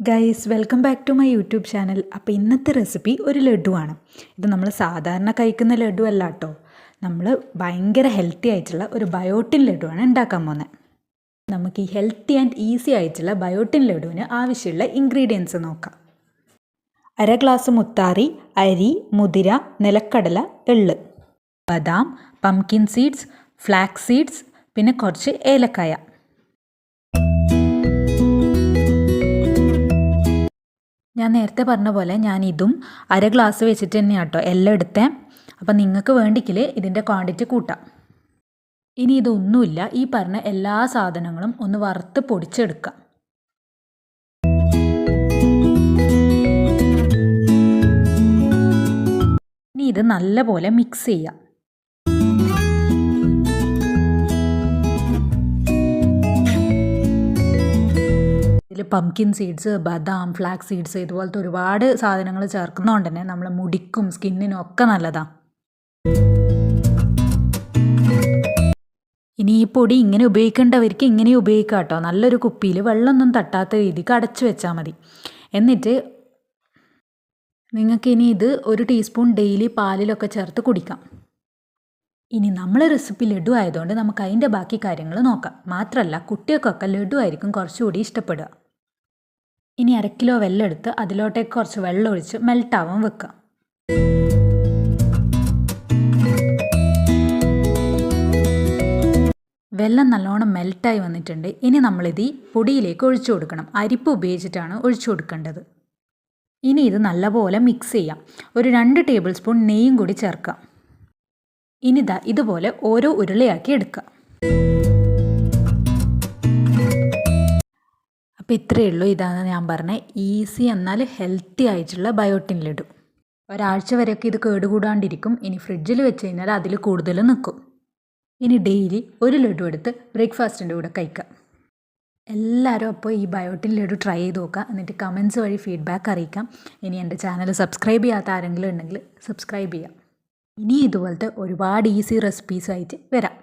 Guys welcome back to my YouTube channel. അപ്പോൾ ഇന്നത്തെ recipe ഒരു ലഡുവാണ്. ഇത് നമ്മൾ സാധാരണ കഴിക്കുന്ന ലഡു അല്ല കേട്ടോ. നമ്മൾ ഭയങ്കര ഹെൽത്തി ആയിട്ടുള്ള ഒരു ബയോട്ടിൻ ലഡുവാണ് ഉണ്ടാക്കാൻ പോകുന്നത്. നമുക്ക് ഈ ഹെൽത്തി ആൻഡ് ഈസി ആയിട്ടുള്ള ബയോട്ടിൻ ലഡുവിന് ആവശ്യമുള്ള ഇൻഗ്രീഡിയൻസ് നോക്കാം. 1/2 ഗ്ലാസ് മുത്താറി, അരി, മുതിര, നിലക്കടല, എള്ള്, ബദാം, പംകിൻ സീഡ്സ്, ഫ്ലാക്സ് സീഡ്സ്, പിന്നെ കുറച്ച് ഏലക്കായ. ഞാൻ നേരത്തെ പറഞ്ഞ പോലെ ഞാൻ ഇതും 1/2 ഗ്ലാസ് വെച്ചിട്ട് തന്നെയാണ് കേട്ടോ എല്ലാം എടുത്തേ. അപ്പം നിങ്ങൾക്ക് വേണ്ടിക്കിൽ ഇതിൻ്റെ ക്വാണ്ടിറ്റി കൂട്ടാം. ഇനി ഇതൊന്നുമില്ല, ഈ പറഞ്ഞ എല്ലാ സാധനങ്ങളും ഒന്ന് വറുത്ത് പൊടിച്ചെടുക്കാം. ഇനി ഇത് നല്ലപോലെ മിക്സ് ചെയ്യാം. ഇതിൽ പംകിൻ സീഡ്സ്, ബദാം, ഫ്ലാക്സ് സീഡ്സ് ഇതുപോലത്തെ ഒരുപാട് സാധനങ്ങൾ ചേർക്കുന്നതുകൊണ്ട് തന്നെ നമ്മളെ മുടിക്കും സ്കിന്നിനും ഒക്കെ നല്ലതാണ്. ഇനി ഈ പൊടി ഇങ്ങനെ ഉപയോഗിക്കേണ്ടവർക്ക് ഇങ്ങനെ ഉപയോഗിക്കാം കേട്ടോ. നല്ലൊരു കുപ്പിയിൽ വെള്ളമൊന്നും തട്ടാത്ത രീതിക്ക് അടച്ചു വെച്ചാൽ മതി. എന്നിട്ട് നിങ്ങൾക്കിനി ഇത് 1 ടീസ്പൂൺ ഡെയിലി പാലിലൊക്കെ ചേർത്ത് കുടിക്കാം. ഇനി നമ്മൾ റെസിപ്പി ലഡു ആയതുകൊണ്ട് നമുക്ക് അതിൻ്റെ ബാക്കി കാര്യങ്ങൾ നോക്കാം. മാത്രമല്ല കുട്ടികൾക്കൊക്കെ ലഡു ആയിരിക്കും കുറച്ചുകൂടി ഇഷ്ടപ്പെടുക. ഇനി 1/2 കിലോ വെള്ളം എടുത്ത് അതിലോട്ടേക്ക് കുറച്ച് വെള്ളം ഒഴിച്ച് മെൽട്ടാവാൻ വെക്കാം. വെള്ളം നല്ലോണം മെൽട്ടായി വന്നിട്ടുണ്ട്. ഇനി നമ്മളിത് ഈ പൊടിയിലേക്ക് ഒഴിച്ചു കൊടുക്കണം. അരിപ്പ് ഉപയോഗിച്ചിട്ടാണ് ഒഴിച്ചു കൊടുക്കേണ്ടത്. ഇനി ഇത് നല്ലപോലെ മിക്സ് ചെയ്യാം. ഒരു 2 ടേബിൾ സ്പൂൺ നെയ്യും കൂടി ചേർക്കാം. ഇനി ഇതുപോലെ ഓരോ ഉരുളയാക്കി എടുക്കുക. അപ്പോൾ ഇത്രയേ ഉള്ളൂ. ഇതാണ് ഞാൻ പറഞ്ഞ ഈസി എന്നാൽ ഹെൽത്തി ആയിട്ടുള്ള ബയോട്ടിൻ ലഡു. ഒരാഴ്ച വരെയൊക്കെ ഇത് കേടുകൂടാണ്ടിരിക്കും. ഇനി ഫ്രിഡ്ജിൽ വെച്ച് കഴിഞ്ഞാൽ അതിൽ കൂടുതൽ നിൽക്കും. ഇനി ഡെയിലി ഒരു ലഡു എടുത്ത് ബ്രേക്ക്ഫാസ്റ്റിൻ്റെ കൂടെ കഴിക്കാം. എല്ലാവരും അപ്പോൾ ഈ ബയോട്ടിൻ ലഡു ട്രൈ ചെയ്ത് നോക്കുക. എന്നിട്ട് കമൻസ് വഴി ഫീഡ്ബാക്ക് അറിയിക്കാം. ഇനി എൻ്റെ ചാനൽ സബ്സ്ക്രൈബ് ചെയ്യാത്ത ആരെങ്കിലും ഉണ്ടെങ്കിൽ സബ്സ്ക്രൈബ് ചെയ്യാം. ഇനി ഇതുപോലത്തെ ഒരുപാട് ഈസി റെസിപ്പീസായിട്ട് വരാം.